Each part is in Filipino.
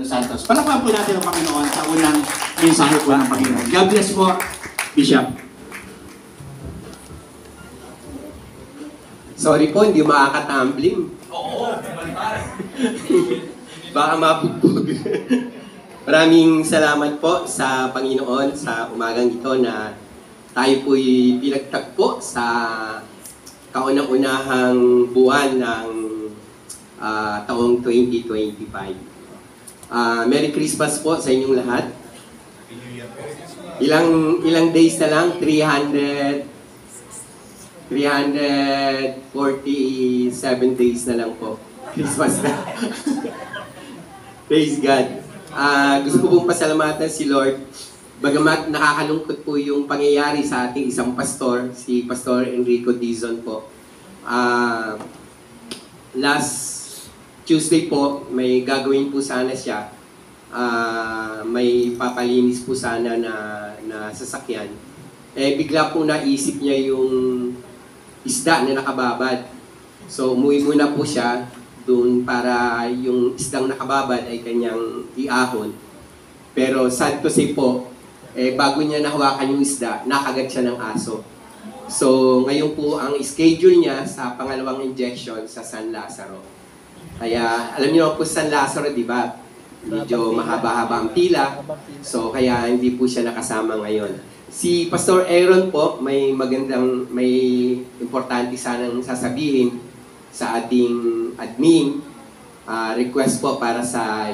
dos Santos. Palakpakan po natin ang Panginoon sa unang mensahe po ng Panginoon. God bless po, Bishop. Sorry po, hindi makakatumbling. Oo, Baka mabugbog. Maraming salamat po sa Panginoon sa umagang ito na tayo po'y pinagtagpo sa kaunang-unahang buwan ng taong 2025. Merry Christmas po sa inyong lahat. Ilang days na lang? 347 days na lang po. Christmas na. Praise God. Gusto ko pong pasalamatan si Lord. Bagamat nakakalungkot po yung pangyayari sa ating isang pastor, si Pastor Enrico Dizon po. Last Tuesday po, may gagawin po sana siya. May papalinis po sana na sasakyan. Bigla po naisip niya yung isda na nakababad. So, umuwi muna po siya doon para yung isdang nakababad ay kanyang iahon. Pero sad to say po, bago niya nahawakan yung isda, nakagat siya ng aso. So, ngayon po ang schedule niya sa pangalawang injection sa San Lazaro. Kaya, alam niyo po San Lazaro, di ba? Medyo mahaba-haba ang pila. So, kaya hindi po siya nakasama ngayon. Si Pastor Aaron po, may importante sanang sasabihin sa ating admin. Request po para sa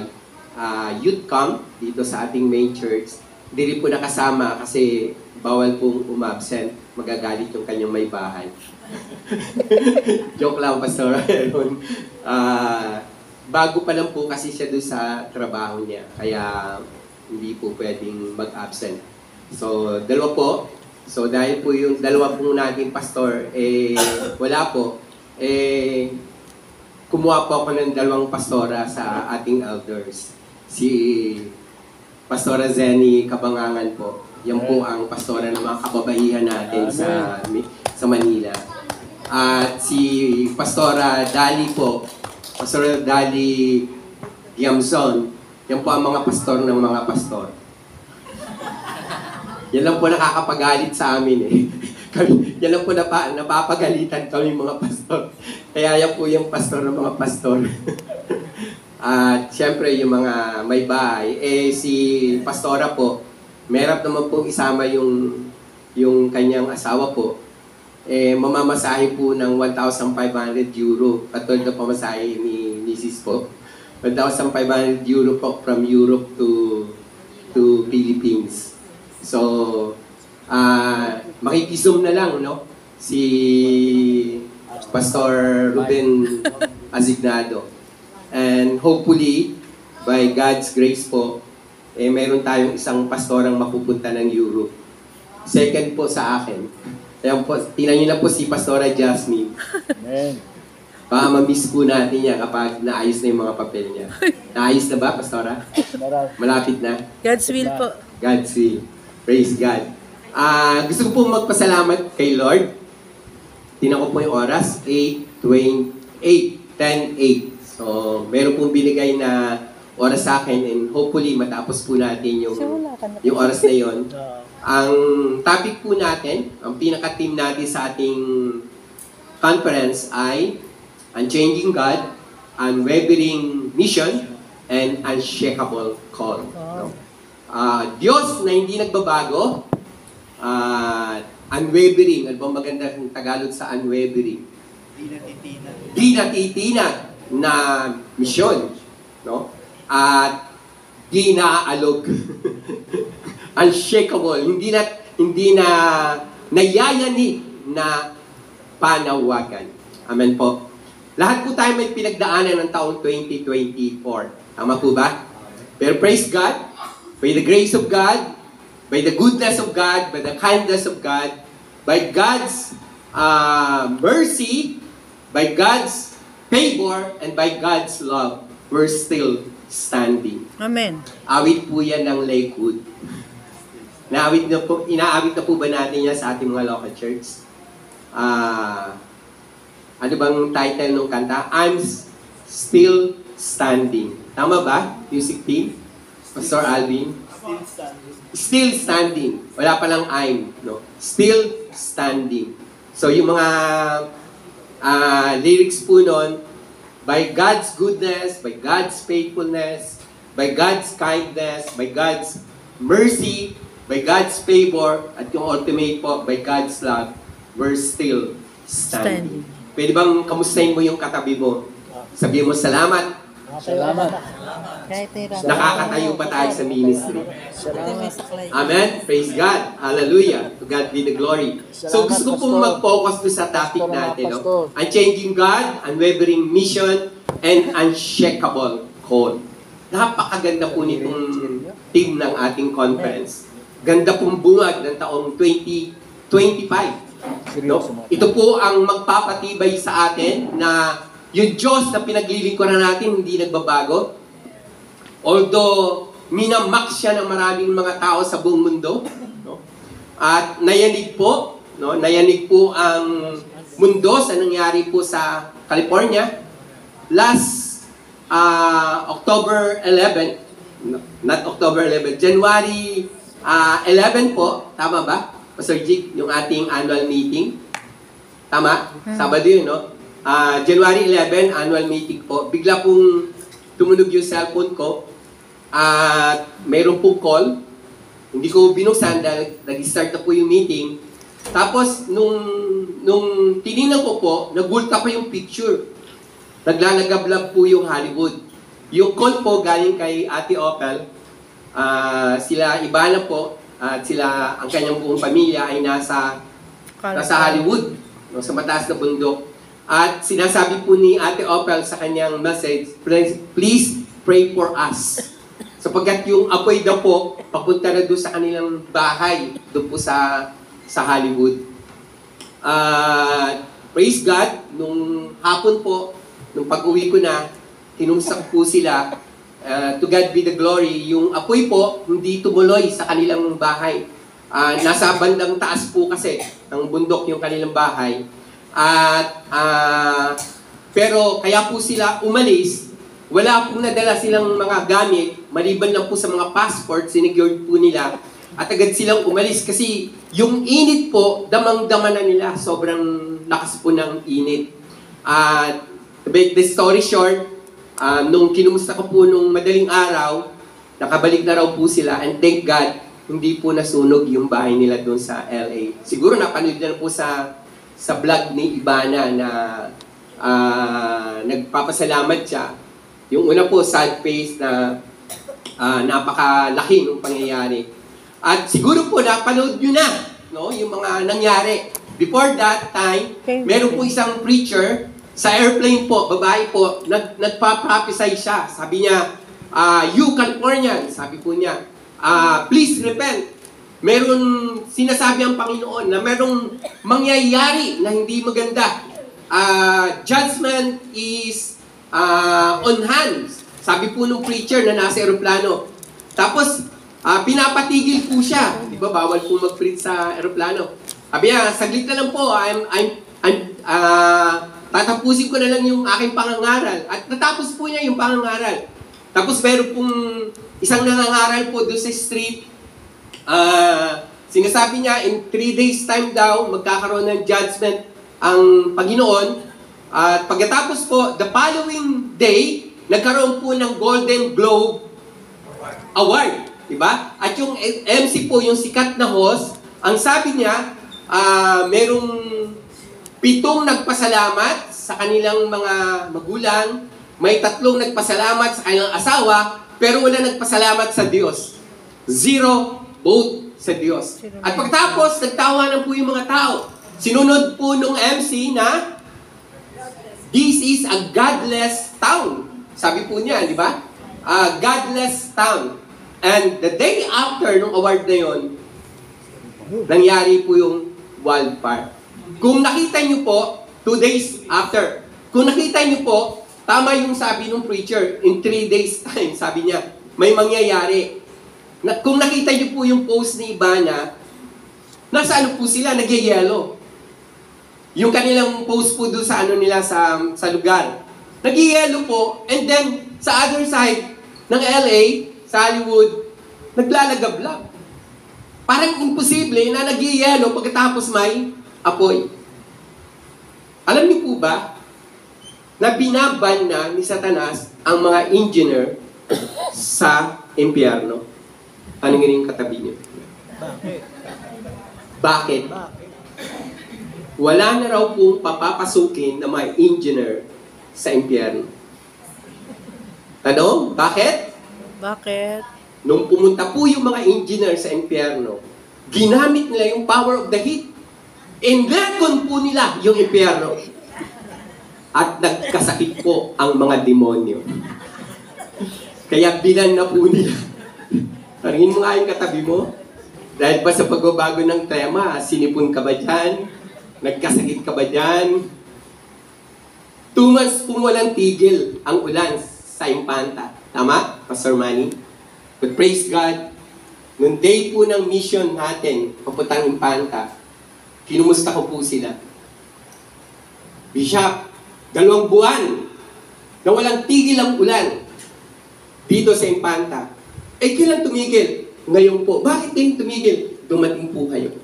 youth camp dito sa ating main church. Hindi rin po nakasama kasi bawal pong umabsent. Magagalit yung kanyang may bahay. Joke lang, Pastor Aaron. Bago pa lang po kasi siya doon sa trabaho niya. Kaya hindi po pwedeng mag-absent. So, dalawa po. So, dahil po yung dalawa pong naging pastor, wala po. Kumuha po ako ng dalawang pastora sa ating elders. Si Pastora Zenny Kabangangan po. Yan po ang pastora ng mga kababaihan natin sa Manila. At si Pastora Dali po, Pastora Dali Giamson, yan po ang mga pastor ng mga pastor. Yan lang po nakakapagalit sa amin yan lang po napapagalitan kami mga pastor. Kaya yan po yung pastor ng mga pastor. At siyempre yung mga may bahay. Si pastora po, merap naman po isama yung kanyang asawa po. Mamamasahe po ng 1,500 euro. Katulad na pamasahe ni Mrs. po. 1,500 euro po from Europe to Philippines. So, makikisum na lang, no? Si Pastor Ruben Azignado. And hopefully, by God's grace po, meron tayong isang pastorang mapupunta ng Europe. Second po sa akin. Ayan po, tingnan niyo na po si Pastora Jasmine. Amen. Baka ma-miss po natin yan kapag naayos na yung mga papel niya. Naayos na ba, Pastora? Malapit na? God's will po. God's will. Praise God. Gusto ko po magpasalamat kay Lord. Tingnan ko po yung oras. 10:08. So, meron pong binigay na oras sa akin and hopefully matapos po natin yung oras na yon. Ang topic po natin, ang pinaka-team natin sa ating conference ay Unchanging God, Unwavering Mission, and Unshakable Call. Diyos na hindi nagbabago, unwavering. Ano bang magandang Tagalog sa unwavering? Di natitinag na misyon, no? At di naaalog. Unshakable, hindi na nayayanig na panawagan. Amen po. Lahat po tayo may pinagdaanan ng taong 2024. Tama po ba? Pero praise God, by the grace of God, by the goodness of God, by the kindness of God, by God's mercy, by God's favor, and by God's love, we're still standing. Amen. Awit po yan ng Lakewood. Inaawit na po ba natin yan sa ating mga local church? Ano bang title ng kanta? I'm Still Standing. Tama ba? Music team? Pastor Alvin? Still standing. Wala pa lang I'm. No? Still standing. So yung mga lyrics po nun, by God's goodness, by God's faithfulness, by God's kindness, by God's mercy, by God's favor, at yung ultimate po, by God's love, we're still standing. Pwede bang kamustahin mo yung katabi mo? Sabihin mo, salamat. Salamat. Nakakatayo pa tayo sa ministry. Amen? Praise God. Hallelujah. To God be the glory. So gusto ko pong mag-focus po sa topic natin. No? Unchanging God, unwavering mission, and unshakable call. Napakaganda po nitong team ng ating conference. Ganda pong bungad ng taong 2025. No? Ito po ang magpapatibay sa atin na yung Diyos na pinaglilingkuran natin hindi nagbabago. Although minamak siya ng maraming mga tao sa buong mundo, no? At nayanig po ang mundo sa nangyari po sa California last October 11, not October 11, January 11 po, tama ba? Pastor Jig, yung ating annual meeting. Tama? Sabado yun, no? January 11, annual meeting po. Bigla pong tumunog yung cellphone ko at mayroon pong call. Hindi ko binuksan dahil nag-start na po yung meeting. Tapos, nung tinignan ko po, nagulta pa yung picture. Naglalagablab po yung Hollywood. Yung call po galing kay Ate Opel. Sila Ibana po at sila, ang kanyang buong pamilya ay nasa Hollywood, no, sa mataas na bundok. At sinasabi po ni Ate Opel sa kanyang message, please pray for us. Sapagkat yung apoy daw po, papunta na doon sa kanilang bahay, doon po sa Hollywood. Praise God, nung hapon po, nung pag-uwi ko na, tinumsak po sila. To God be the glory. Yung apoy po, hindi tumuloy sa kanilang bahay. Nasa bandang taas po kasi ng bundok yung kanilang bahay. Pero kaya po sila umalis, wala pong nadala silang mga gamit, maliban lang po sa mga passport, sinigured po nila, at agad silang umalis kasi yung init po, damang-dama na nila, sobrang lakas po ng init. To make the story short, nung kinumusta ko po nung madaling araw, nakabalik na raw po sila, and thank God, hindi po nasunog yung bahay nila doon sa LA. Siguro napanood na po sa vlog ni Ibana na nagpapasalamat siya. Yung una po, sad face na napakalaki ng pangyayari. At siguro po, napanood nyo na, no, yung mga nangyari. Before that time, meron po isang preacher sa airplane po, babae po, nagpa-prophesy siya. Sabi niya, you Californian, sabi po niya, please repent. Meron sinasabi ang Panginoon na merong mangyayari na hindi maganda. Judgment is on hand. Sabi po nung preacher na nasa aeroplano. Tapos, pinapatigil po siya. Di ba, bawal po mag-preach sa aeroplano. Sabi niya, saglit na lang po, tatapusin ko na lang yung aking pangangaral. At natapos po niya yung pangangaral. Tapos meron pong isang nangangaral po doon sa street. Sinasabi niya, in 3 days time daw, magkakaroon ng judgment ang Panginoon. At pagkatapos po, the following day, nagkaroon po ng Golden Globe Award. Diba? At yung MC po, yung sikat na host, ang sabi niya, merong 7 nagpasalamat sa kanilang mga magulang, may 3 nagpasalamat sa kanilang asawa, pero wala nagpasalamat sa Diyos. 0 vote sa Diyos. At pagtapos, nagtawanan po yung mga tao. Sinunod po nung MC na, this is a godless town. Sabi po niya, di ba? Godless town. And the day after nung award na yun, nangyari po yung wildfire. Kung nakita niyo po, 2 days after, kung nakita niyo po, tama yung sabi ng preacher, in 3 days time, sabi niya, may mangyayari. Kung nakita niyo po yung post ni Ibana, nasa ano po sila, nagyayelo. Yung kanilang post po doon sa ano nila sa lugar. Nagyayelo po, and then sa other side, ng LA, sa Hollywood, naglalagablab. Parang imposible na nag-yelo pagkatapos may apoy. Alam niyo po ba na binaban na ni Satanas ang mga engineer sa impyerno? Tanungin yung katabi niyo. Bakit? Wala na raw pong papapasukin ng mga engineer sa impyerno. Ano? Bakit? Bakit? Nung pumunta po yung mga engineer sa impyerno, ginamit nila yung power of the heat. Inverkon po nila yung impyerno. At nagkasakit po ang mga demonyo. Kaya bilan na po nila. Parangin mo nga yung katabi mo. Dahil pa sa pagbabago ng tema, sinipon ka ba dyan? Nagkasakit ka ba dyan? 2 months pong walang tigil ang ulan sa Impanta. Tama, Pastor Manny? But praise God, nung day po ng mission natin, papuntang Impanta, kinumusta ko po sila. Bishop, 2 buwan na walang tigil ang ulan dito sa Impanta. Eh, kailan tumigil? Ngayon po. Bakit ngayon tumigil? Dumating po kayo.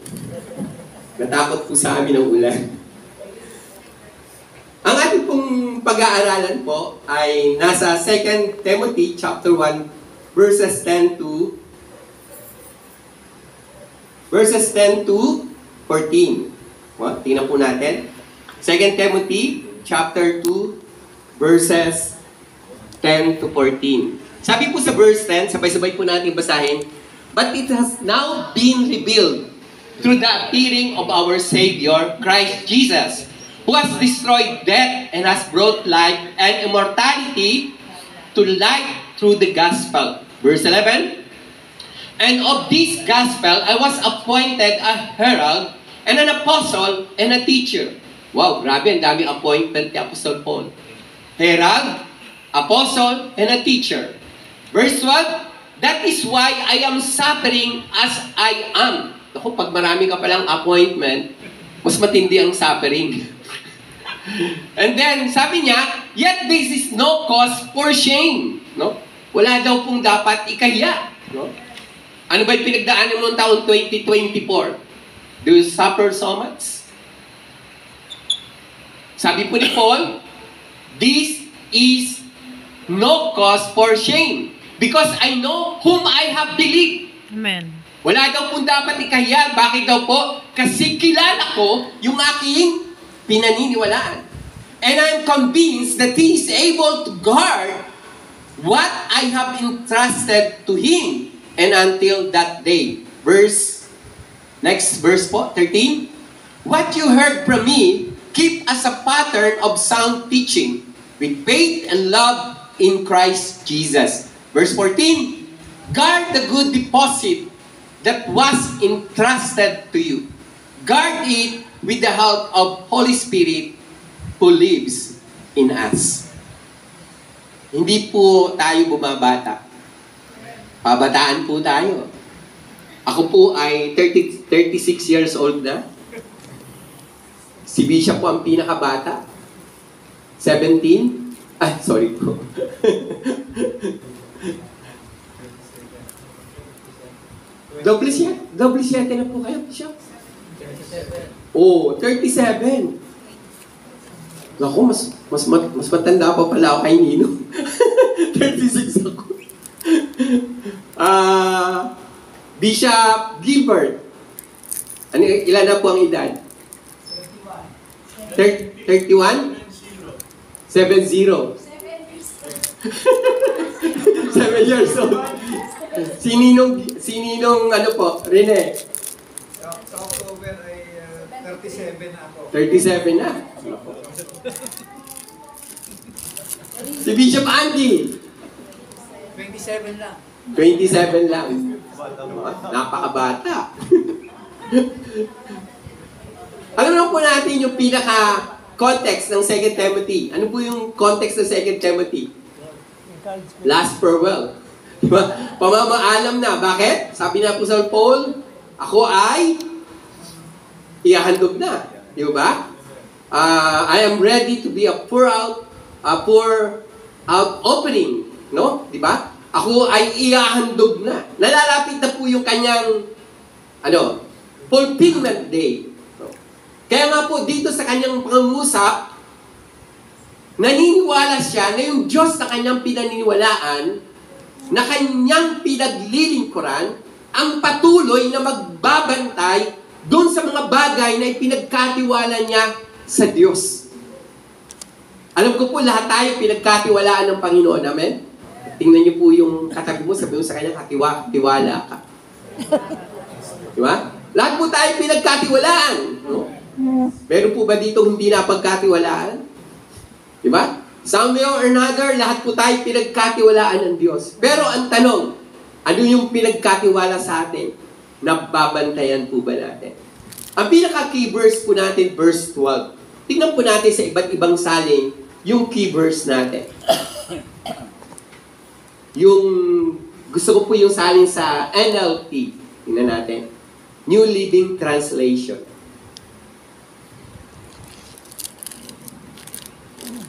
Natakot po sa amin ang ulan. Ang ating pong pag-aaralan po ay nasa 2 Timothy chapter 1 verses 10 to 14. Well, tingnan po natin. 2 Timothy chapter 2 verses 10 to 14. Sabi po sa verse 10, sabay-sabay po natin basahin, "But it has now been revealed through the appearing of our Savior, Christ Jesus, who has destroyed death and has brought life and immortality to light through the gospel." Verse 11, "And of this gospel I was appointed a herald and an apostle and a teacher." Wow, grabe, ang dami appointment ni Apostle Paul. Herald, apostle, and a teacher. Verse 12, "That is why I am suffering as I am." Ako, pag marami ka palang appointment, mas matindi ang suffering. And then, sabi niya, "Yet this is no cause for shame." No? Wala daw pong dapat ikahiya. No? Ano ba yung pinagdaanan mo ng taon 2024? Do you suffer so much? Sabi po ni Paul, "This is no cause for shame, because I know whom I have believed." Amen. Wala daw pong dapat ikahiya. Bakit daw po? Kasi kilala ko yung aking pinaniniwalaan. And I'm convinced that He is able to guard what I have entrusted to Him and until that day. Next verse po, 13. "What you heard from me, keep as a pattern of sound teaching, with faith and love in Christ Jesus." Verse 14. "Guard the good deposit that was entrusted to you. Guard it with the help of Holy Spirit who lives in us." Hindi po tayo bumabata. Pabataan po tayo. Ako po ay 36 years old na. Si Bishop po ang pinakabata. 17. Sorry po. Double siya na po kayo, Bishop. Oh, 37. Naku, mas matanda pa pala ako kay Nino. 36 ako. Bishop Gilbert. Ilan na po ang edad? 31? 70. 7 years old. Sininong ano po? Rene? Sa October ay 37 na ako. 37 na. Si Bishop Andy? 27 lang. 27 lang. Napakabata. Alam naman po natin yung pinaka-context ng 2 Timothy. Ano po yung context ng 2 Timothy? Last farewell. Diba? Pamamaalam na. Bakit? Sabi na po sa Paul, ako ay ihahandog na. Diba? I am ready to be a pour out opening. No? Diba? Ako ay iahandog na. Nalalapit na po yung kanyang fulfillment day. Kaya nga po dito sa kanyang pangungusap, naniniwala siya na yung Diyos na kanyang pinaniniwalaan, na kanyang pinaglilingkuran, ang patuloy na magbabantay doon sa mga bagay na ipinagkatiwala niya sa Diyos. Alam ko po lahat tayo pinagkatiwalaan ng Panginoon. Amen? Tingnan niyo po yung katabi mo, sabi mo sa kanya, katiwala ka. Di ba? Lahat po tayo pinagkatiwalaan. No? Meron po ba dito hindi napagkatiwalaan? Di ba? Somehow or another, lahat po tayo pinagkatiwalaan ng Diyos. Pero ang tanong, ano yung pinagkatiwala sa atin? Nababantayan po ba natin? Ang pinaka-key verse po natin, verse 12. Tingnan po natin sa iba't ibang salin yung key verse natin. Yung, gusto ko po yung salin sa NLT. Tingnan natin. New Living Translation.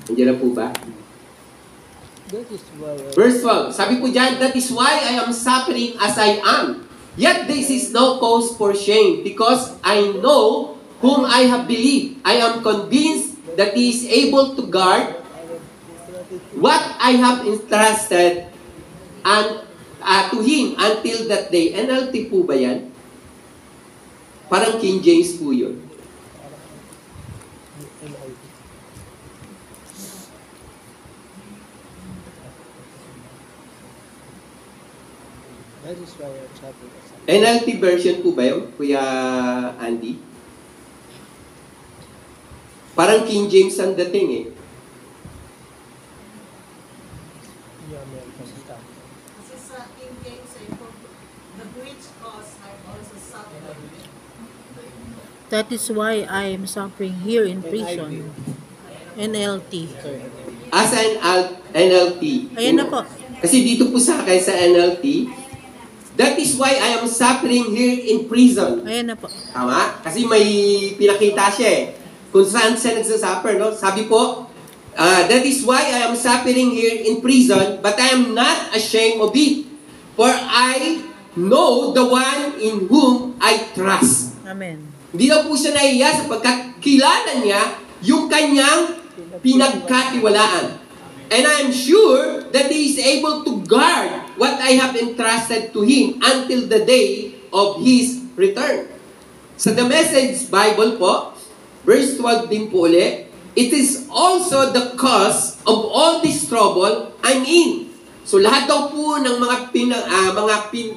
Nandiyan na po ba? Verse 12. Sabi po dyan, that is why I am suffering as I am. Yet this is no cause for shame, because I know whom I have believed. I am convinced that He is able to guard what I have entrusted to Him until that day. NLT po ba yan? Parang King James po yun. NLT version po ba yun, Kuya Andy? Parang King James ang dating eh. Kasi sa King James, for the which cause I also suffer. That is why I am suffering here in prison. NLT. As an NLT. Ayan na po. Kasi dito po sa akin sa NLT, that is why I am suffering here in prison. Ayan na po. Tama? Kasi may pinakita siya eh. Kung saan siya nagsasuffer, no? Sabi po, that is why I am suffering here in prison, but I am not ashamed of it. For I know the one in whom I trust. Amen. Hindi na po siya nahiya sapagkat kilala niya yung kanyang pinagkatiwalaan. And I am sure that He is able to guard what I have entrusted to Him until the day of His return. Sa The Message Bible po, verse 12 din po ulit, it is also the cause of all this trouble I'm in. So lahat daw po ng mga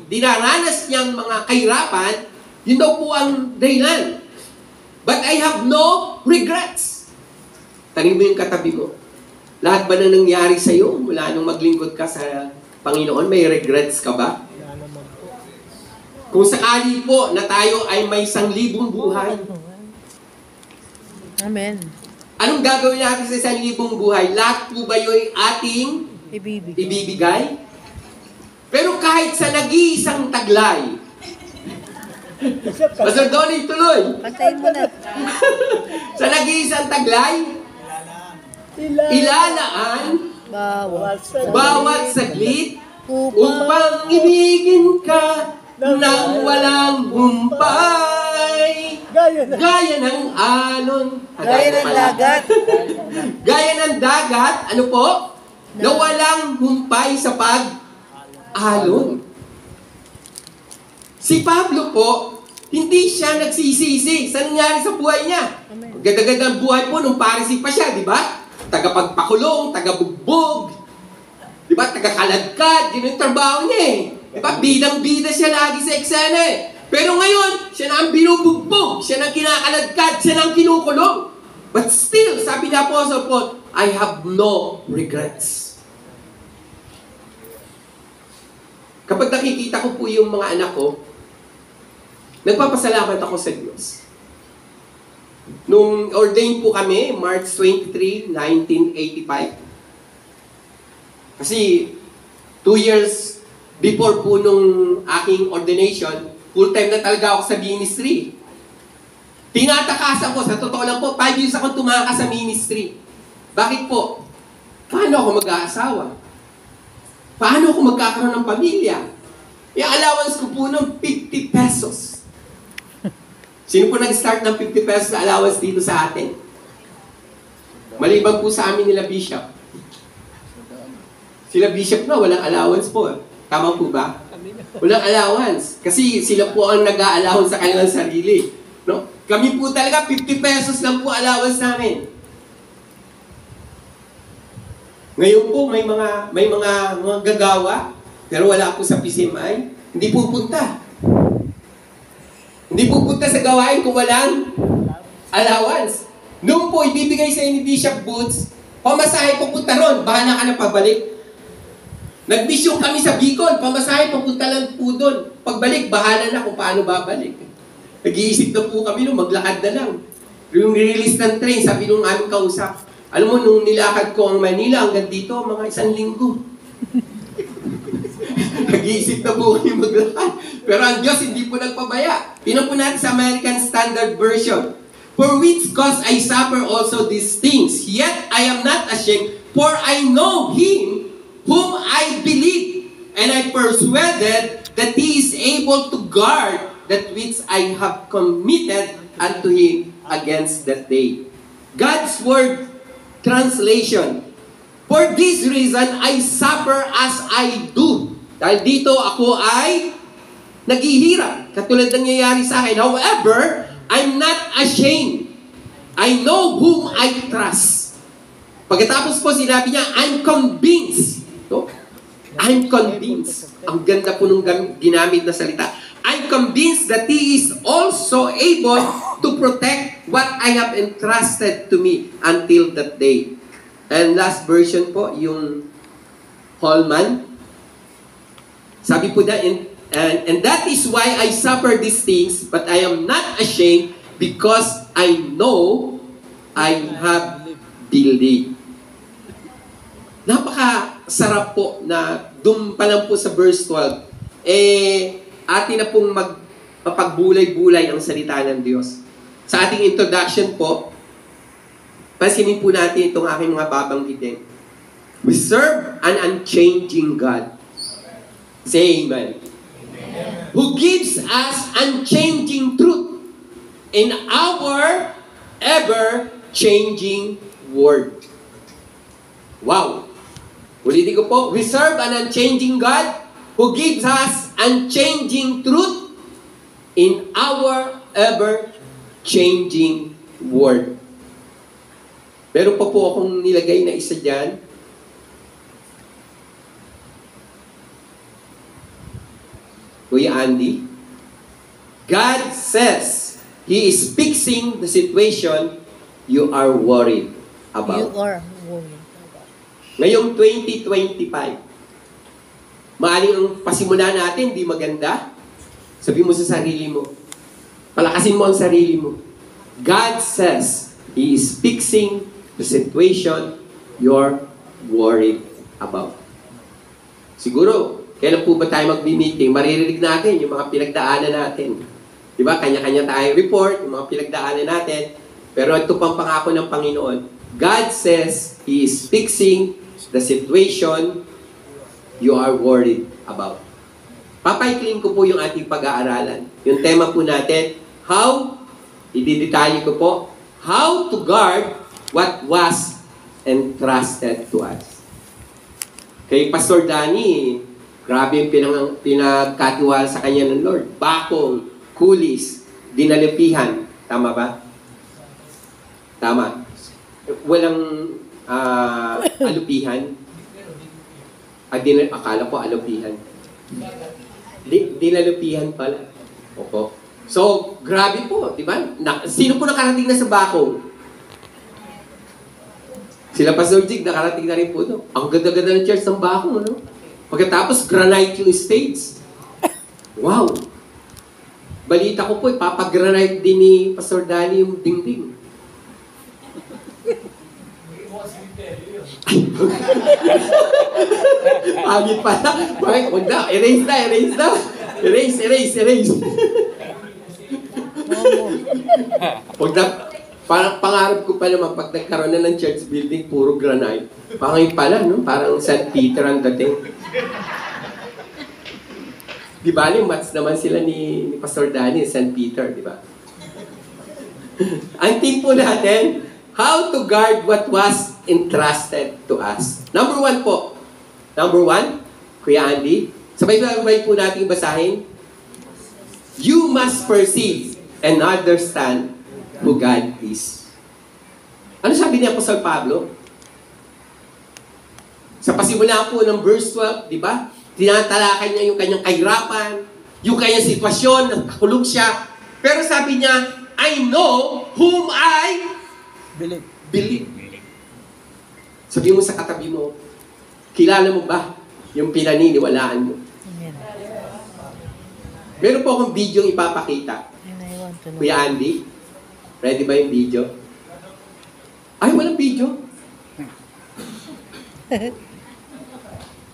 dinaranas niyang mga kahirapan, yun daw po ang dahilan. But I have no regrets. Tanong mo yung katabi ko. Lahat ba na nangyari sa iyo mula nung maglingkod ka sa Panginoon, may regrets ka ba? Kung sakali po na tayo ay may 1,000 buhay, Amen. anong gagawin natin sa 1,000 buhay? Lahat po ba yung ating ibibigay? Pero kahit sa nag-iisang taglay, Pastor Donnie, tuloy. Patayin mo na. Sa nag-iisang taglay, ilalaan bawat saglit upang ibigin ka ng walang humpay. Gaya ng alon. Gaya ng dagat. Gaya ng dagat, ano po? Na walang humpay sa pag-alon. Si Pablo po, hindi siya nagsisisi sa nangyari sa buhay niya. Ganda-ganda ang buhay po nung Pharisee pa siya, di ba? Tagapagpakulong, tagabugbog, di ba? Tagakaladkad, yun yung trabaho niya eh. Di ba? Bidang-bida siya lagi sa eksena eh. Pero ngayon, siya na ang binubugbog, siya na ang kinakaladkad, siya na ang kinukulong. But still, sabi ni Apostle Paul, I have no regrets. Kapag nakikita ko po yung mga anak ko, nagpapasalamat ako sa Diyos. Nung ordained po kami, March 23, 1985. Kasi 2 years before po nung aking ordination, full-time na talaga ako sa ministry. Tinatakasan ko, sa totoo lang po, 5 years akong tumakas sa ministry. Bakit po? Paano ako mag-aasawa? Paano ako magkakaroon ng pamilya? Yung allowance ko po ng 50 pesos. Sino po nag-start ng 50 pesos na allowance dito sa atin? Maliban po sa amin nila Bishop. Sila Bishop na, walang allowance po. Tama po ba? Walang allowance. Kasi sila po ang nag-a-allowance sa kanilang sarili. No? Kami po talaga, 50 pesos lang po allowance namin. Ngayon po, may mga gagawa, pero wala po sa PCMI, hindi pupunta. Hindi pupunta sa gawain kung walang allowance. Noon po, ibibigay sa inyo ni Bishop Boots, pamasahe pupunta ron, bahala ka na pabalik. Nag-mission kami sa Bicol, pamasahe pupunta lang po doon. Pagbalik, bahala na kung paano babalik. Nag-iisip na po kami nung maglakad na lang. Yung release ng train, sabi nung aming kausap, alam mo, nung nilakad ko ang Manila hanggang dito, mga 1 linggo. Nag-iisip na po kami maglakad. Pero ang Diyos hindi po nagpabaya. Tingnan po natin sa American Standard Version. For which cause I suffer also these things, yet I am not ashamed, for I know Him whom I believe, and I persuaded that He is able to guard that which I have committed unto Him against that day. God's Word Translation. For this reason, I suffer as I do. Dahil dito ako ay naghihirap. Katulad ng nangyayari sa akin. However, I'm not ashamed. I know whom I trust. Pagkatapos po sinabi niya, I'm convinced. No? I'm convinced. Ang ganda po nung ginamit na salita. I'm convinced that He is also able to protect what I have entrusted to me until that day. And last version po, yung Holman. Sabi po na, and that is why I suffer these things, but I am not ashamed because I know I have believed. Napaka-sarap po na doon pa lang po sa verse 12, atin na pong mapagbulay-bulay ang salita ng Diyos. Sa ating introduction po, pansinin po natin itong aking mga babanggitin. We serve an unchanging God. Say amen. Who gives us unchanging truth in our ever-changing word. Wow! Ulitin ko po, we serve an unchanging God who gives us unchanging truth in our ever-changing word. Meron pa po akong nilagay na isa dyan. Kuya Andy, God says He is fixing the situation you are worried about. You are worried about. Ngayong 2025, maaring ang pasimula natin, di maganda. Sabi mo sa sarili mo, palakasin mo ang sarili mo. God says He is fixing the situation you're worried about. Siguro, kailan po ba tayo mag-meeting? Maririnig natin yung mga pinagdaanan natin. Di ba? Kanya-kanya tayong report, yung mga pinagdaanan natin. Pero ito pang pangako ng Panginoon. God says He is fixing the situation you are worried about. Papaikling ko po yung ating pag-aaralan. Yung tema po natin, ididetalye ko po, how to guard what was entrusted to us. Kay Pastor Danny, grabe yung pinagkatiwala sa kanya ng Lord. Bakong, kulis, dinalipihan. Tama ba? Tama. Walang alupihan. Akala ko alupihan. Dinalupihan pala. Opo. So, grabe po, di ba? Sino po nakarating na sa Bakong? Sila Pastor Jig, nakarating na rin po ito. Ang ganda-ganda ng church ng Bakong, ano? Pagkatapos, granite yung stage. Wow! Balita ko po, papagranite din ni Pastor Danny yung dingding. Pagit pala. Bakit? Huwag na. Erase na. Erase. Huwag na. Pangarap ko pa naman pag nagkaroon na ng church building, puro granite. Pangay pala, no? Parang St. Peter ang dating. Di ba, yung match naman sila ni Pastor Danny, St. Peter, di ba? Ang team po natin, how to guard what was entrusted to us. Number 1 po. Number 1, Kuya Andy. Sabay-sabay po natin basahin. You must perceive and understand who God is. Ano sabi ni Apostol Pablo? Sa pasimula po ng verse 12, di ba? Tinatalakay niya yung kanyang kahirapan, yung kanyang sitwasyon, nakakulong siya. Pero sabi niya, I know whom I believe. Sabi mo sa katabi mo, kilala mo ba yung pinaniniwalaan mo? Amen. Meron po akong video ipapakita. And I want to know. Kuya Andy, ready ba yung video? Ay, walang video.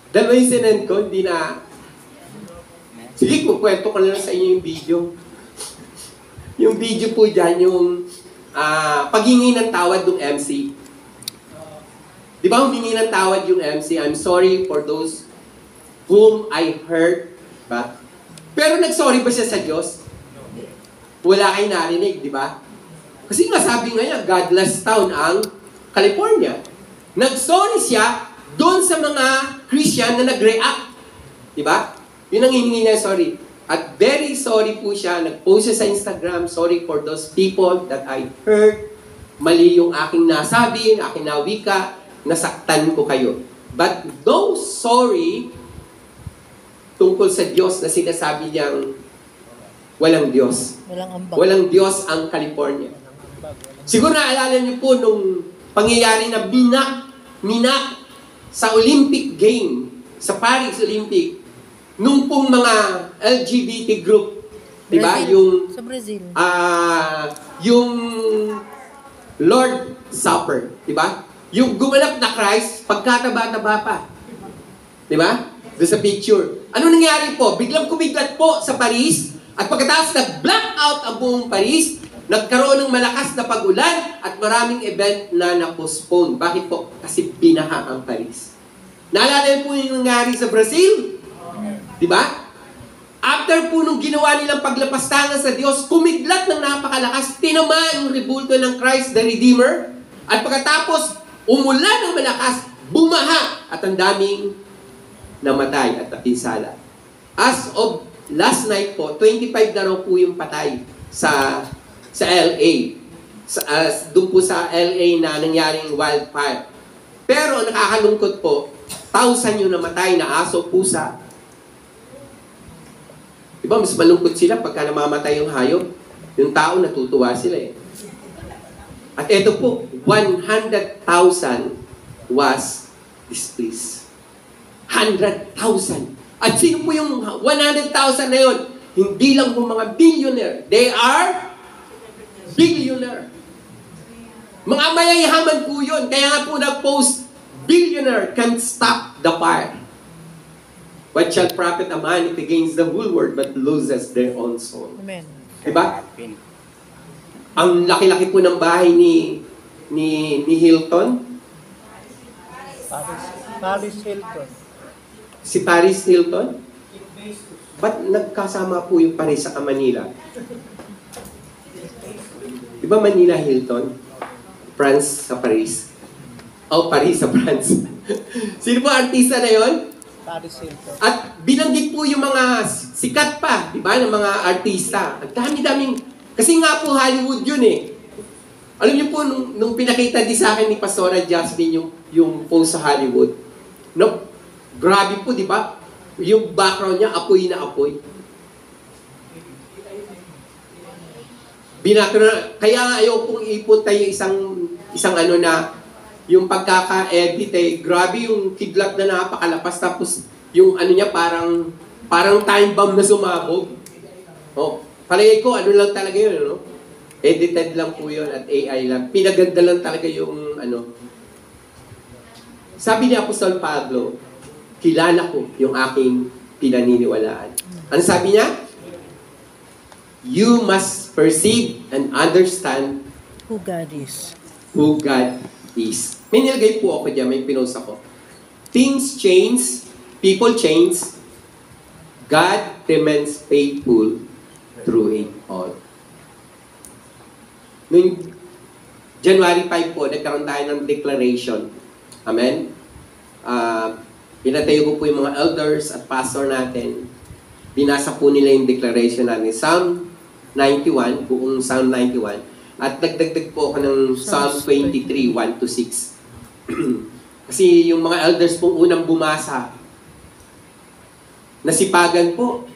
Dalawa yung sinend ko, hindi na... Sige, kukwento ko na lang sa inyo yung video. Yung video po dyan, yung paghingi ng tawad ng MC. Di ba humingi ng tawad yung MC? I'm sorry for those whom I hurt. Ba? Pero nag-sorry ba siya sa Diyos? Wala kayo narinig, di ba? Kasi nga sabi nga niya, godless town ang California. Nag-sorry siya doon sa mga Christian na nag-react. Diba? Yun ang hiningi niya, sorry. At very sorry po siya. Nag-post siya sa Instagram, sorry for those people that I hurt. Mali yung aking nasabi, aking nawika, nasaktan ko kayo. But no sorry tungkol sa Diyos na sinasabi niyang walang Diyos. Walang ambag. Walang Diyos ang California. Siguro naalala niyo po nung pangyayari na minak sa Olympic game, sa Paris Olympic, nung pong mga LGBT group, di ba? Brazil. Yung, Sa Brazil. yung Lord Supper, di ba? Yung gumanap na Christ, pagkataba-taba pa. Di ba? Doon sa picture. Ano nangyari po? Biglang kumiglat po sa Paris, at pagkatapos nag-blackout ang buong Paris, nagkaroon ng malakas na pag-ulan at maraming event na na-postpone. Bakit po? Kasi binaha ang Paris. Naalala niyo po yung nangyari sa Brazil? Di ba? After po nung ginawa nilang paglapastangan sa Diyos, kumiglat ng napakalakas, tinama yung rebulto ng Christ the Redeemer, at pagkatapos, umulan ng malakas, bumaha, at ang daming namatay at napinsala. As of last night po, 25 na raw po yung patay sa LA. Doon po sa LA na nangyaring wildfire. Pero nakakalungkot po, 1,000 yung namatay na aso, pusa. Diba, mas malungkot sila pagka namamatay yung hayop. Yung tao natutuwa sila eh. At ito po, 100,000 was displeased. 100,000. At sino po yung 100,000 na yun? Hindi lang po mga billionaire. They are billionaire. Mga mayayaman po yun. Kaya nga po nag-post, billionaire can stop the fire. What shall profit a man if he gains the whole world but loses their own soul? Amen. Diba? Ang laki-laki po ng bahay ni Hilton. Paris Hilton. Si Paris Hilton. Ba't nagkasama po yung Paris sa Manila? Diba Manila Hilton? France sa Paris. Oh, Paris sa France. Sino po artista na yon? Paris Hilton. At binanggit po yung mga sikat pa, di ba, ng mga artista. Ang dami-daming, kasi nga po Hollywood yun eh. Alam niyo po, nung pinakita din sa akin ni Pastora Jasmine yung post sa Hollywood, no, grabe po, di ba? Yung background niya, apoy na apoy. Kaya nga ayaw pong ipunta yung isang ano na, yung pagkaka-edit eh, grabe yung kidlat na napakalapas, tapos yung ano niya parang time bomb na sumabog. Oh, palagay ko, ano lang talaga yun, no? Edited lang po yun at AI lang. Pinaganda lang talaga yung ano. Sabi ni Apostol Pablo, kilala ko yung aking pinaniniwalaan. Ano sabi niya? You must perceive and understand Who God is. who God is. May nilagay po ako dyan, may pinost ako. Things change People change, God remains faithful through it all. Noong January 5 po, nagkaroon tayo ng declaration. Amen? Pinatayo ko po yung mga elders at pastor natin. Binasa po nila yung declaration natin. Psalm 91, buong Psalm 91. At nagdagdag po ako ng Psalm 23, 1 to 6. Kasi yung mga elders pong unang bumasa, nasipagan po.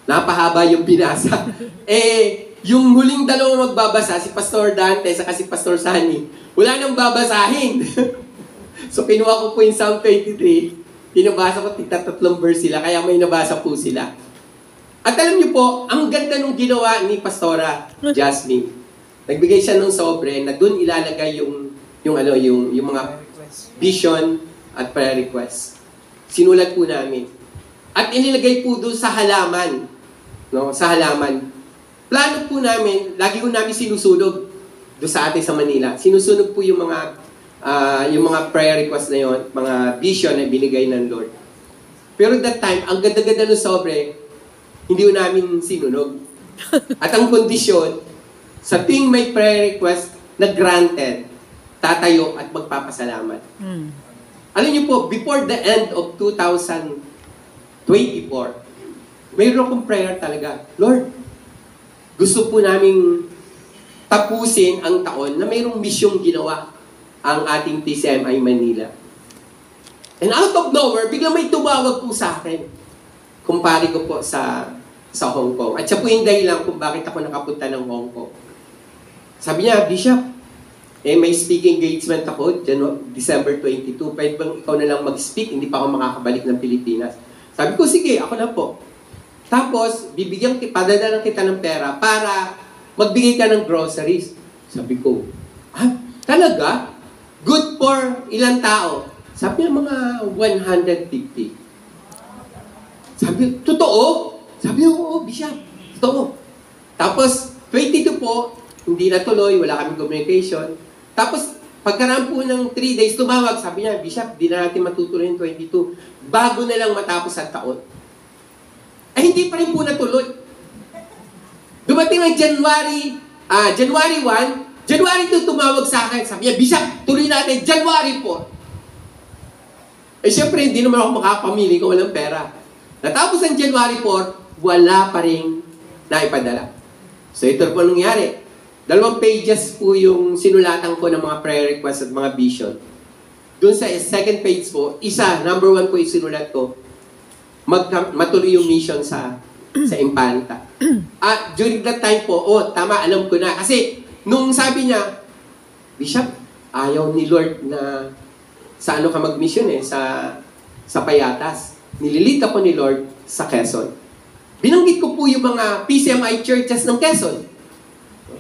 Napahaba yung binasa. Yung huling dalawang magbabasa, si Pastor Dante at si Pastor Sunny, wala nang babasahin. So kinuha ko po yung Psalm 23, pinabasa ko, tigta-3 verse sila, kaya may nabasa po sila. At alam niyo po, ang ganda nung ginawa ni Pastora Jasmine. Nagbigay siya ng sobre na doon ilalagay yung mga vision at prayer request. Sinulat po namin. At inilagay po doon sa halaman. No, sa halaman. Plano po namin, lagi ko namin sinusunog doon sa atin sa Manila. Sinusunog po yung mga prayer request na yon, mga vision na binigay ng Lord. Pero that time, ang ganda-ganda ng sobre, hindi ko namin sinunog. At ang kondisyon, sa tuwing may prayer request na granted, tatayo at magpapasalamat. Alam niyo po, before the end of 2024, mayroon akong prayer talaga. Lord, gusto po naming tapusin ang taon na mayroong misyong ginawa ang ating TCMI Manila. And out of nowhere, biglang may tumawag po sa akin. Kumpare ko po sa Hong Kong. At siya po yung dahilan kung bakit ako nakapunta ng Hong Kong. Sabi niya, Bishop, may speaking engagement ako, December 22. Pwede bang ikaw na lang mag-speak? Hindi pa ako makakabalik ng Pilipinas. Sabi ko, sige, ako na po. Tapos, padadalan kita ng pera para magbigay ka ng groceries. Sabi ko, talaga? Good for ilang tao? Sabi niya, mga 150. Sabi, totoo? Sabi niya, oo, Bishop, totoo. Tapos, 22 po, hindi natuloy, wala kaming communication. Tapos, pagkaraan po ng 3 days, tumawag, sabi niya, Bishop, di na natin matutuloy yung 22. Bago na lang matapos ang taon. Hindi pa rin po natuloy. Dumating ng January 1, January 2 tumawag sa akin. Sabi niya, Bishop, tuloy natin, January 4. Siyempre, hindi naman ako makapamili kung walang pera. Natapos ang January 4, wala pa rin naipadala. So, ito po nangyari. 2 pages po yung sinulatan ko ng mga prayer requests at mga vision. Doon sa second page po, number 1 po yung sinulat ko, matuloy yung mission sa Impanta. At during that time po, tama, alam ko na. Kasi, nung sabi niya, Bishop, ayaw ni Lord na sa ka mag-mission sa Payatas. Nililit ako ni Lord sa Quezon. Binanggit ko po yung mga PCMI churches ng Quezon.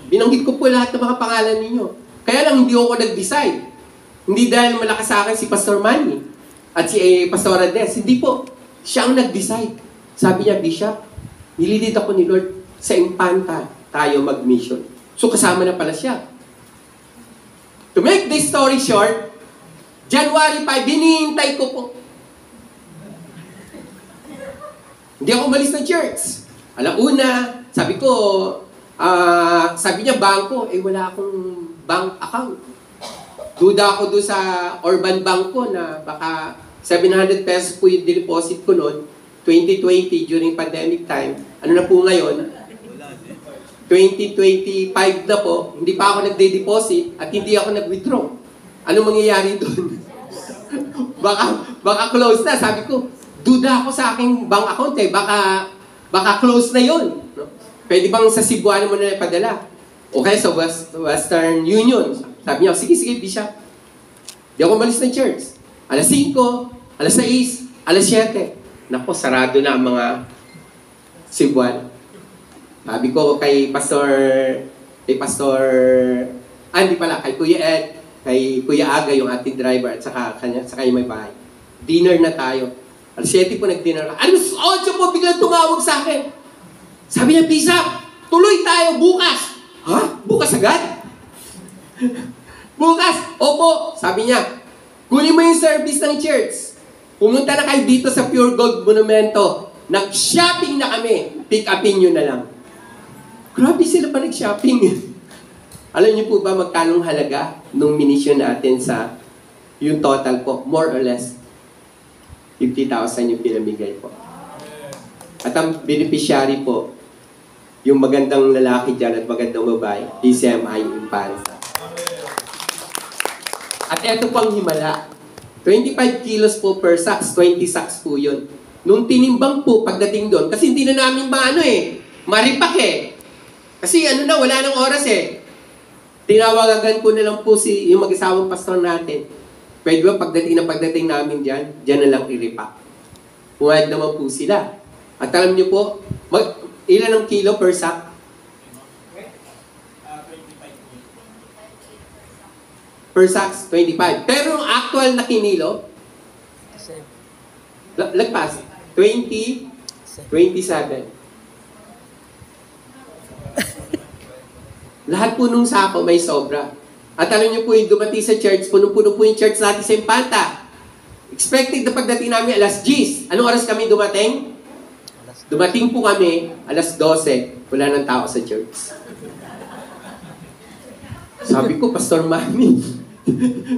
Binanggit ko po lahat ng mga pangalan ninyo. Kaya lang hindi ako nag-decide. Hindi dahil malakas sa akin si Pastor Manny at si Pastor Ades. Hindi po. Siya ang nag-decide. Sabi niya, Bishop, nililid ako ni Lord sa Impanta tayo mag-mission. So kasama na pala siya. To make this story short, January 5, hinihintay ko po. Hindi ako umalis ng church. Alauna, sabi ko, sabi niya, bangko, wala akong bank account. Duda ako doon sa Urban Bank ko na baka 700 pesos po yung deposit ko noon, 2020 during pandemic time. Ano na po ngayon? 2025 na po, hindi pa ako nagde-deposit at hindi ako nag-withdraw. Ano mangyayari doon? baka close na. Sabi ko, duda ako sa aking bank account baka close na yon. No? Pwede bang sa Cebuano mo na ipadala? Okay, sa Western Union. Sabi niya, sige, Bishop. Di ako malis ng church. Alas 5, alas 6, alas 7. Naku, sarado na ang mga Cebuano. Sabi ko kay kay Kuya Ed, kay Kuya Aga, yung ating driver, at saka yung may bahay. Dinner na tayo. Alas 7 po nag-dinner. Alas 8 po biglang tumawag sa akin. Sabi niya, Bishop, tuloy tayo bukas. Ha? Bukas agad? Bukas? Opo. Sabi niya, kunin mo yung service ng church. Pumunta na kayo dito sa Pure Gold Monumento. Nag-shopping na kami. Pick upin nyo na lang. Grabe sila pa nag-shopping. Alam niyo po ba magkanong halaga nung minisyon natin sa yung total po? More or less, 50,000 yung pinamigay po. At ang beneficiary po, yung magandang lalaki dyan at magandang babae, DCMI Impansa. At eto pang himala. 25 kilos po per sacks, 20 sacks po yun. Nung tinimbang po pagdating doon, kasi hindi na namin maripak eh. Kasi wala nang oras eh. Tinawagan ko na lang po yung mag-asawang pastor natin. Pwede ba pagdating namin dyan na lang iripak. Pumayag naman po sila. At alam niyo po, ilan ang kilo per sack? Per sacks, 25. Pero ang actual na kinilo, lagpas, 27. Lahat po nung sako may sobra. At alam niyo po, yung dumating sa church, punong-puno po yung church natin sa Impanta. Expected na pagdating namin alas 10. Anong oras kami dumating? Dumating po kami alas 12. Wala nang tao sa church. Sabi ko, Pastor Manny,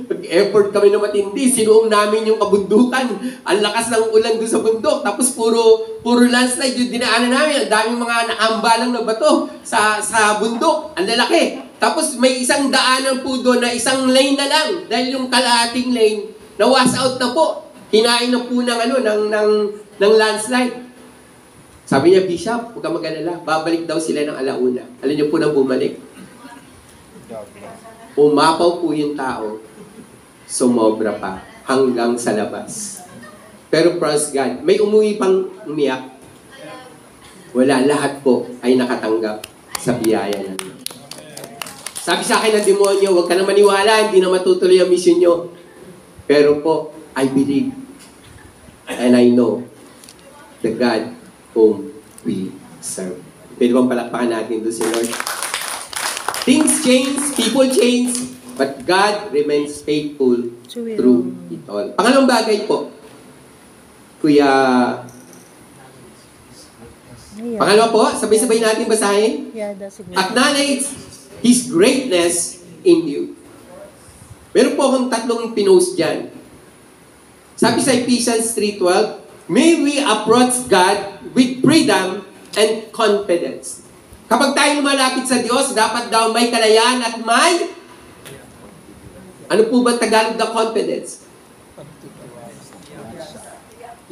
pag-effort kami na matindi, sinuong namin yung kabundukan. Ang lakas ng ulan doon sa bundok. Tapos puro landslide yung dinaanan namin. Ang daming mga nakambalang na bato sa bundok. Ang lalaki. Tapos may isang daanan po doon na isang lane na lang. Dahil yung kalahating lane, na-wash out na po. Hinain na po ng landslide. Sabi niya, Bishop, huwag ka mag-alala. Babalik daw sila ng alauna. Alam niyo po nang bumalik? Umapaw po yung tao, sumobra pa hanggang sa labas. Pero praise God, may umuwi pang umiyak. Wala, lahat po ay nakatanggap sa biyaya natin. Sabi sa akin ng demonyo, huwag ka na maniwala, hindi na matutuloy ang mission nyo. Pero po, I believe and I know the God whom we serve. Pwede bang palakpakan natin doon si Lord? Things change, people change, but God remains faithful through it all. Pangalawang bagay po, Kuya... Pangalawa po, sabay-sabay natin basahin. Acknowledge His greatness in you. Meron po akong tatlong pinost dyan. Sabi sa Ephesians 3:12, may we approach God with freedom and confidence. Kapag tayo lumalapit sa Diyos, dapat daw may kalayaan at may... Ano po ba Tagalog na confidence?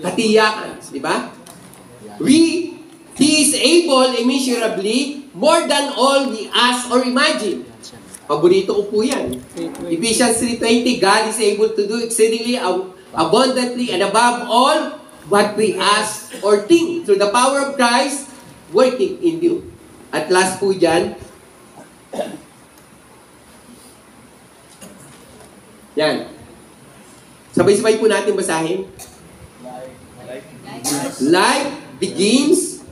Katiyakan. Di ba? He is able immeasurably more than all we ask or imagine. Paborito ko po yan. Ephesians 3:20, God is able to do exceedingly abundantly and above all what we ask or think through the power of Christ working in you. At last po dyan, yan. Sabay-sabay po natin basahin. Life begins.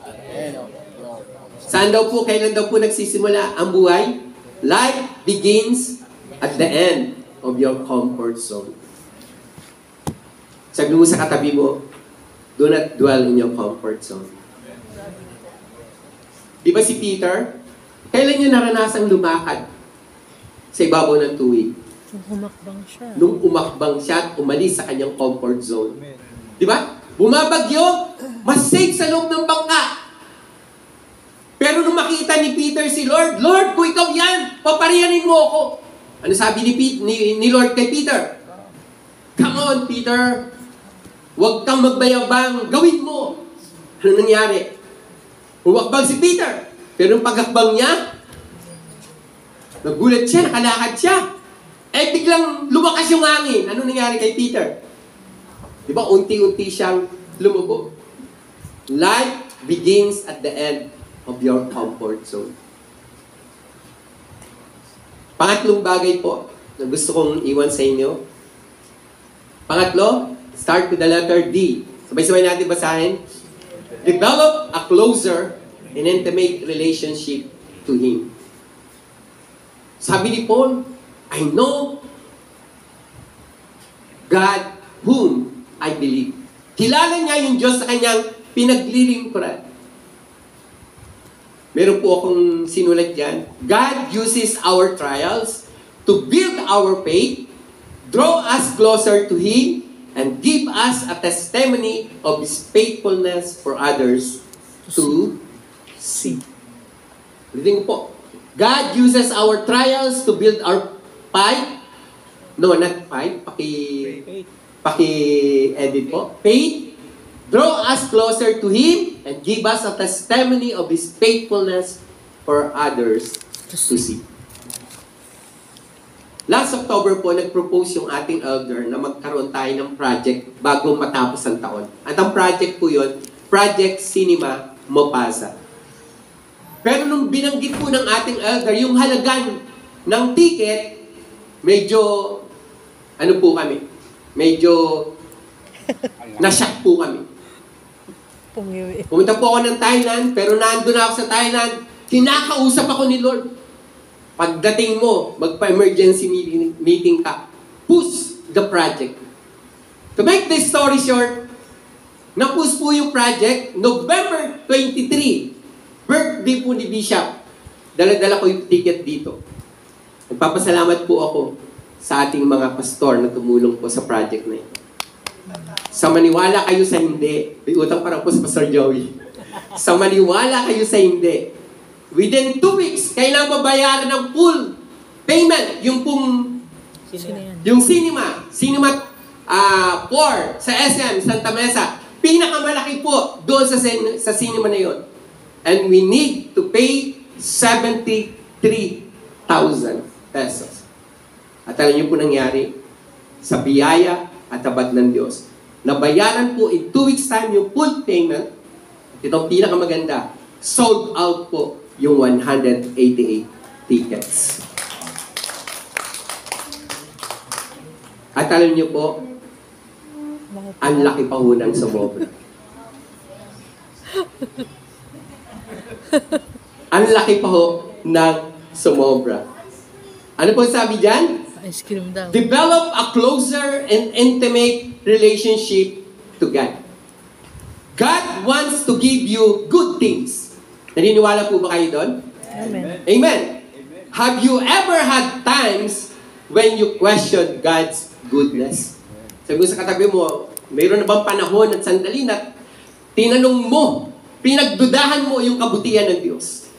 Saan daw po, kailan daw po nagsisimula ang buhay? Life begins at the end of your comfort zone. Sabi mo sa katabi mo, do not dwell in your comfort zone. Di ba si Peter? Kailan niya naranasang lumakad sa ibabaw ng tubig? Nung umakbang siya at umalis sa kanyang comfort zone. Di ba? Bumabagyo, mas safe sa loob ng bangka. Pero nung makita ni Peter si Lord, Lord, kung ikaw yan, papariyanin mo ako. Ano sabi ni Lord kay Peter? Come on, Peter. Huwag kang magbayabang. Gawin mo. Ano nangyari? Huwakbang si Peter. Pero nung paghakbang niya, nagulat siya, nakalakad siya. Eh, biglang lumakas yung hangin. Ano nangyari kay Peter? Di ba, unti-unti siyang lumubo. Life begins at the end of your comfort zone. Pangatlong bagay po na gusto kong iwan sa inyo. Pangatlo, start with the letter D. Sabay-sabay natin basahin. Develop a closer and intimate relationship to Him. Sabi ni Paul, I know God whom I believe. Kilala niya yung Diyos sa kanyang pinaglilingkuran. Meron po akong sinulat dyan. God uses our trials to build our faith, draw us closer to Him, and give us a testimony of His faithfulness for others to see. Ulitin ko po. God uses our trials to build our faith. No, not faith. Paki-edit po. Faith. Draw us closer to Him and give us a testimony of His faithfulness for others to see. Last October po, nag-propose yung ating elder na magkaroon tayo ng project bago matapos ang taon. At ang project po yun, Project Cinema Mopasa. Pero nung binanggit po ng ating elder, yung halagan ng ticket, medyo, ano po kami, medyo na-shock po kami. Pumunta po ako ng Thailand, pero nandun ako sa Thailand, kinakausap ako ni Lord. Pagdating mo, magpa-emergency meeting ka, push the project. To make this story short, na-push po yung project, November 23, birthday po ni Bishop. Dala-dala ko yung ticket dito. Nagpapasalamat po ako sa ating mga pastor na tumulong po sa project na ito. Sa maniwala kayo sa hindi, may utang parang po sa Pastor Joey. Sa maniwala kayo sa hindi, within 2 weeks, kailangan babayaran ng full payment. Yung pong, yung cinema 4 sa SM, Santa Mesa, pinakamalaki po doon sa cinema na yon. And we need to pay 73,000 pesos. At alam niyo po nangyari, sa biyaya at tabag ng Diyos, nabayaran po in 2 weeks time yung full payment. Itong pinakamaganda, sold out po yung 188 tickets. At alam niyo po, ang laki pa ho ng sumobra. Ang laki pa ho ng sumobra. Ano po sabi dyan? Ice cream daw. Develop a closer and intimate relationship to God. God wants to give you good things. Naniniwala po ba kayo doon? Amen. Amen. Have you ever had times when you question God's goodness? Sabi mo sa katabi mo, mayroon na bang panahon at sandali na tinanong mo, pinagdudahan mo yung kabutihan ng Diyos?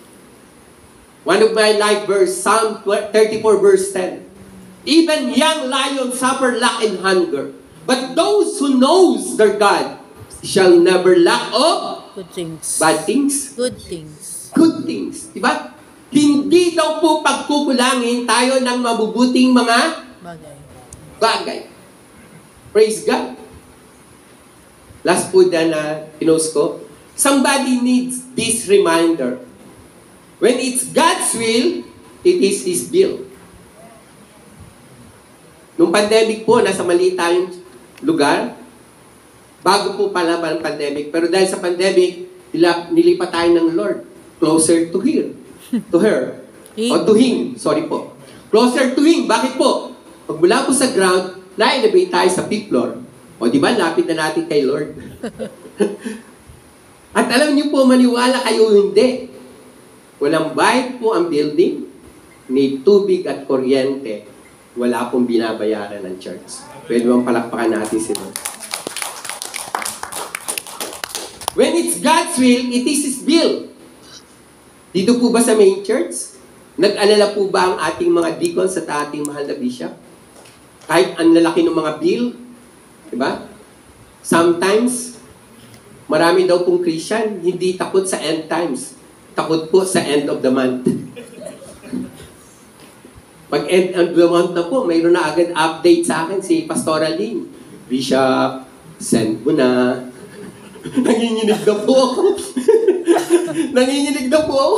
One of my life verse, Psalm 34 verse 10. Even young lions suffer lack and hunger, but those who knows their God shall never lack of Good things. bad things. Good things. Good things. Diba? Hindi daw po pagkukulangin tayo ng mabubuting mga Bagay. bagay. Praise God. Last po na pinost ko. Somebody needs this reminder. When it's God's will, it is His will. Nung pandemic po, nasa maliit tayong lugar. Bago po pala ang pandemic. Pero dahil sa pandemic, nilipat tayo ng Lord. Closer to her. To her. O to Him. Sorry po. Closer to Him. Bakit po? Pag mula po sa ground, na-elevate tayo sa fifth floor. O di ba, lapit na natin kay Lord. At alam niyo po, maniwala kayo hindi. Walang bayad po ang building, may tubig at kuryente, wala pong binabayaran ng church. Pwede bang palakpakan natin si Lord? When it's God's will, it is His will. Dito po ba sa main church? Nag-alala po ba ang ating mga deacons at ating mahal na bishop? Kahit ang lalaki ng mga bill, diba? Sometimes, marami daw pong Christian, hindi takot sa end times. Takot po sa end of the month. Pag end of the month na po, mayroon na agad update sa akin si Pastoral Lynn. Bishop, send mo na. Nanginginig na po ako. Nanginginig na po ako.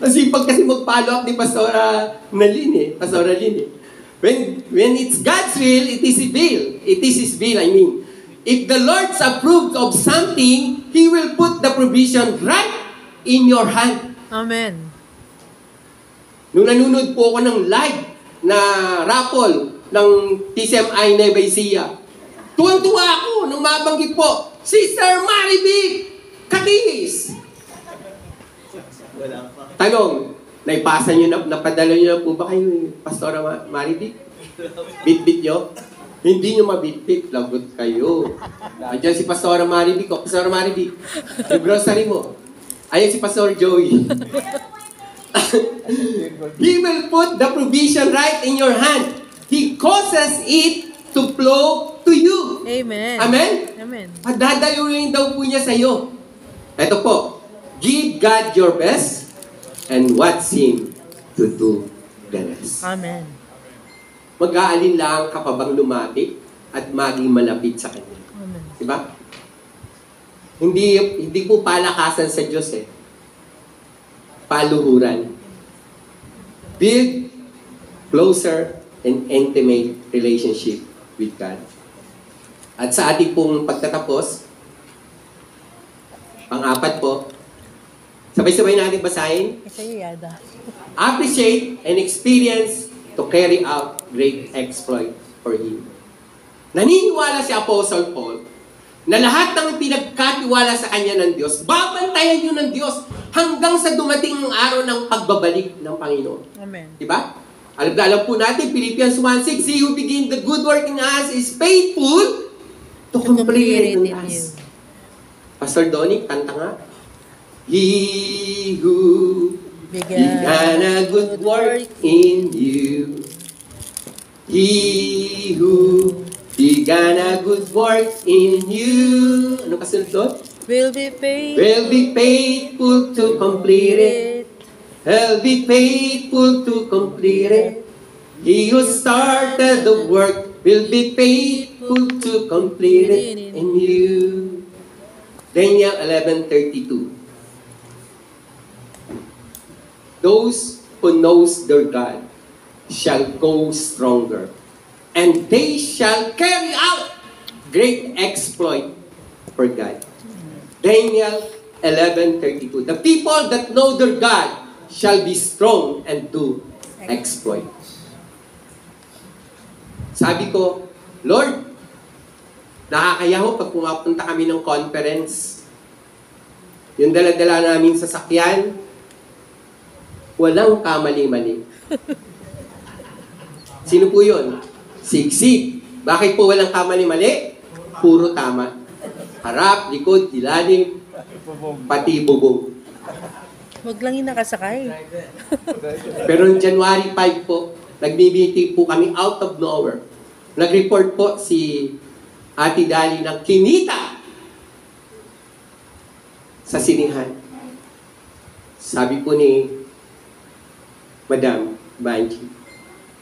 Kasi pag kasi mag-follow up ni Pastoral Lynn eh. When it's God's will, it is His will. It is His will, I mean. If the Lord's approved of something, He will put the provision right in your hand. Amen. Nung nanonood po ako ng live na raffle ng TCMI Nueva Ecija, Tuwang-tuwa ako nung mabanggit po, Sister Maribik Katihis. Tanong, naipasa nyo na, napadala nyo na po ba kayo, Pastora Maribik? Bit-bit nyo? Hindi nyo mabit-bit, lagot kayo. Andiyan si Pastora Maribik. O, Pastora Maribik, yung grocery mo. Ayan si Pastor Joey. He will put the provision right in your hand. He causes it to flow to you. Amen. Amen? Amen. Padadayuin daw po niya sa iyo. Ito po, give God your best and watch Him to do the rest. Amen. Mag-aalin lang ka pa bang lumapit at maging malapit sa Kanya. Amen. Diba? Hindi po palakasan sa Diyos eh. Paluhuran. Build closer and intimate relationship with God. At sa ating pong pagtatapos, pang-apat po, sabay-sabay natin basahin, Isa yada. appreciate and experience to carry out great exploit for Him. Naniniwala si Apostle Paul na lahat ng pinagkatiwala sa kanya ng Diyos, babantayan yun ng Diyos hanggang sa dumating ang araw ng pagbabalik ng Panginoon. Amen. Diba? Alam po natin, Philippians 1:6, He who begin the good work in us is faithful to complete it in us. Pastor Donnie, kanta nga. He who began a good work in you. He who began a good work in you. Ano kasunod doon? Will be paid. Will be faithful to complete it. He'll be faithful to complete it. He who started the work will be faithful to complete it in you. Daniel 11:32. Those who knows their God shall go stronger, and they shall carry out great exploit for God. Daniel 11:32. The people that know their God shall be strong and do exploit. Sabi ko, Lord, nakakaya ho pag pumapunta kami ng conference. Yung dala-dala namin sa sakyan, walang kamali-mali. Sino po yun? Siksik. Bakit po walang kamali-mali? Puro tama. Harap, likod, ilalim, pati bubong. Huwag lang yung nakasakay. Pero noong January 5 po, nag-meeting po kami out of nowhere. Nag-report po si Ate Dali ng kinita sa sinihan. Sabi po ni Madam Banji,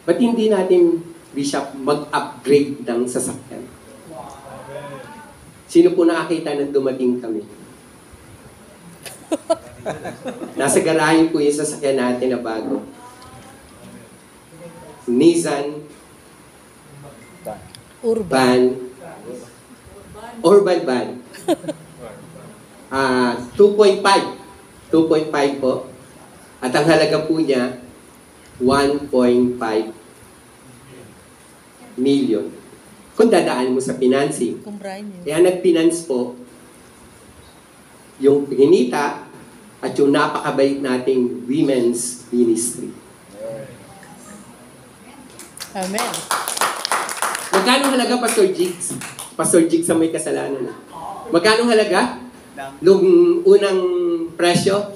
ba't hindi natin, Bishop, mag-upgrade ng sasakyan? Sino po nakakita nang dumating kami? Nasa garahe po yung sasakyan natin na bago. Nissan Urban Van. 2.5 po. At ang halaga po niya, 1.5 million. Kung dadaan mo sa financing. Kumprahin niyo. Kaya nag-finance po yung pinita at yung napakabait nating women's ministry. Amen. Magkano halaga, Pastor Jigs? Pastor Jigs ang may kasalanan. Magkano halaga? Nung unang presyo?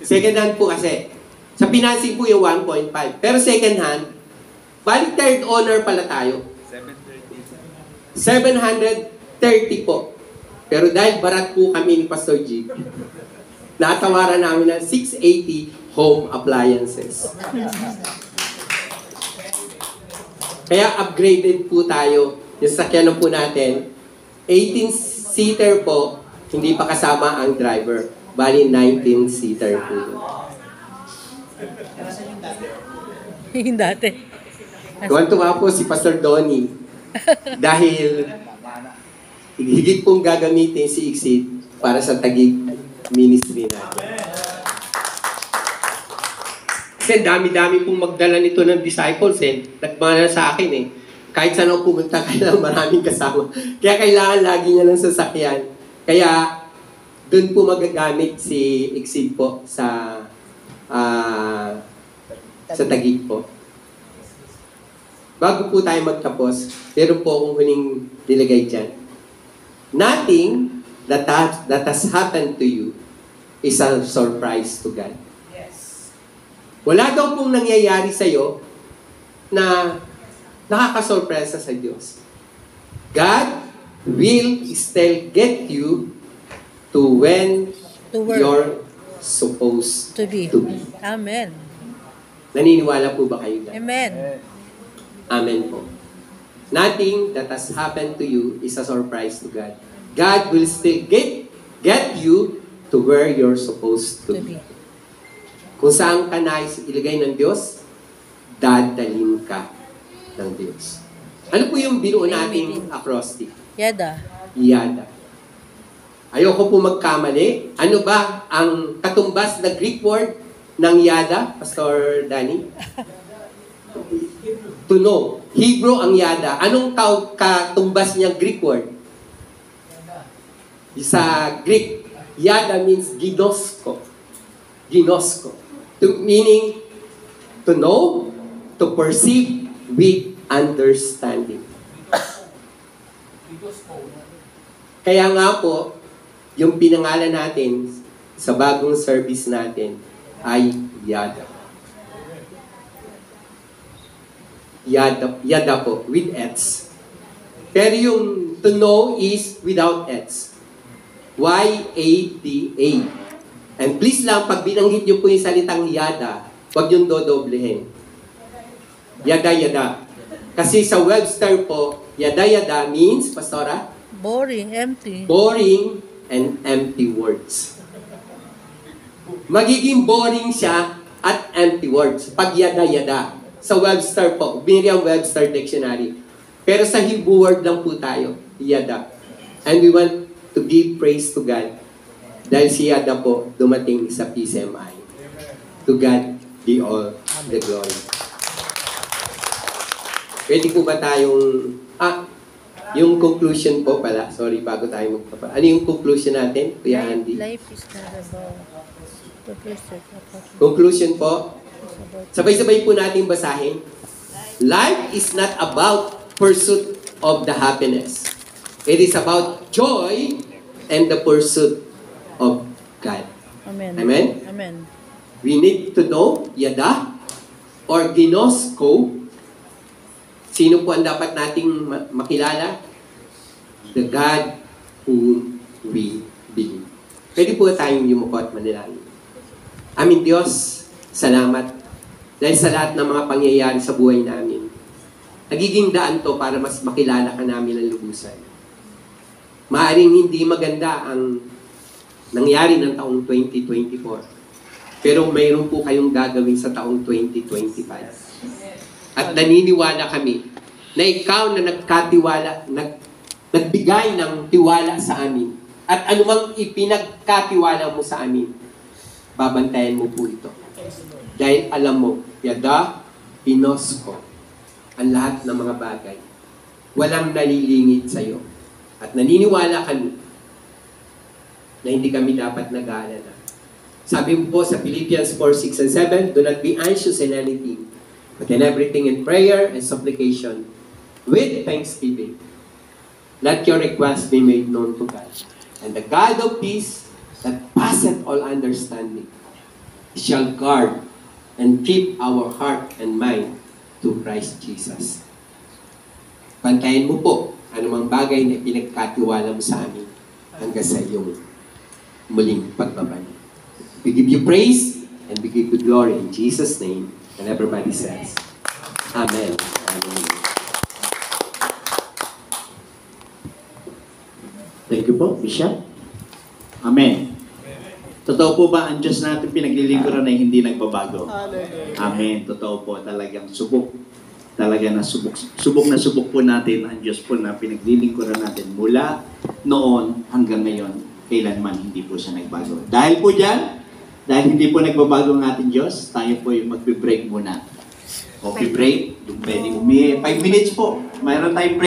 Second hand po kasi. Sa financing po yung 1.5. Pero second hand, bali third owner pala tayo. 730 po. Pero dahil barat po kami ni Pastor Jig, natawaran namin ng 680 home appliances. Kaya upgraded po tayo. Yung sakyan po natin, 18-seater po, hindi pa kasama ang driver. Bali, 19-seater po. Yung dati. Tuwan-tuwa po si Pastor Donnie dahil higit pong gagamitin si Exit para sa Taguig ministry natin. Kasi dami-dami pong magdala nito ng disciples eh. Nagmana sa akin eh. kahit saan ako pumunta, kailangan maraming kasama. Kaya kailangan lagi niya ng sasakyan. Kaya, doon po magagamit si Exceed po sa Taguig po. Bago po tayo magtapos, meron po akong huling nilagay dyan. Nothing that has happened to you is a surprise to God. Wala daw pong nangyayari sa'yo na nakakasorpresa sa Diyos. God will still get you to when To work. you're supposed To be. to be. Amen. Naniniwala po ba kayo dyan? Amen. Amen po. Nothing that has happened to you is a surprise to God. God will still get you to where you're supposed to To be. be. Kung saan ka nais ilagay ng Diyos, dadalhin ka ng Diyos. Ano po yung binuo nating acrostic? Yada. Yada. Ayoko po magkamali. Ano ba ang katumbas na Greek word ng yada, Pastor Danny? To know. Hebrew ang yada. Anong katumbas niyang Greek word? Sa Greek, yada means ginosko. Ginosko. Meaning, to know, to perceive with understanding. Kaya nga po, yung pinangalan natin sa bagong service natin ay Yada. Yada po, with Eds. Pero yung to know is without Eds. Y-A-D-A. And please lang, pag binanggit nyo po yung salitang Yada, huwag yung dodoblehin. Yada, yada. Kasi sa Webster po, yada, yada means, Pastora? Boring, empty. Boring and empty words. Magiging boring siya at empty words. Pag yada-yada. Sa Webster po, Merriam-Webster Dictionary. Pero sa Hebrew word lang po tayo, yada. And we want to give praise to God dahil si yada po dumating sa PCMI. To God be all the glory. Pwede po ba tayong... yung conclusion po pala. Sorry, bago tayo magpapa. Ano yung conclusion natin, Kuya Andy? Life is not about the pleasure. Conclusion po. Sabay-sabay po natin basahin. Life is not about pursuit of the happiness. It is about joy and the pursuit of God. Amen. Amen? Amen. We need to know, yada, or ginosko. Sino po ang dapat nating makilala? The God whom we believe. Pwede po tayong yumuko at manalangin. Aming Diyos, salamat. Dahil sa lahat ng mga pangyayari sa buhay namin, nagiging daan to para mas makilala ka namin ng lubusan. Maaring hindi maganda ang nangyari ng taong 2024. Pero mayroon po kayong gagawin sa taong 2025. At naniniwala kami na ikaw na nagbigay ng tiwala sa amin. At anumang ipinagkatiwala mo sa amin, babantayan mo po ito. Dahil alam mo, yada, inosko, ang lahat ng mga bagay. Walang nalilingid sa iyo. At naniniwala kami na hindi kami dapat nag-aalala. Sabi mo po sa Philippians 4:6 and 7, do not be anxious in anything, but in everything in prayer and supplication, with thanksgiving, let your requests be made known to God. And the God of peace that passeth all understanding shall guard and keep our heart and mind to Christ Jesus. Pantayin mo po anumang bagay na pinagkatiwala mo sa amin hanggang sa iyong muling pagbabalik. We give you praise and we give you glory in Jesus' name. And everybody says, Amen. Amen. Thank you po, Bishop. Amen. Totoo po ba ang Diyos natin pinaglilingkuran ay hindi nagbabago? Amen. Totoo po, talagang subok. Talaga na subok po natin ang Diyos po na pinaglilingkuran natin mula noon hanggang ngayon, kailanman hindi po siya nagbago. Dahil po dyan, dahil hindi po nagbabago ang ating Diyos, tayo po yung magbe-break muna. Okay, break. Pwede 5 minutes po. mayroon tayong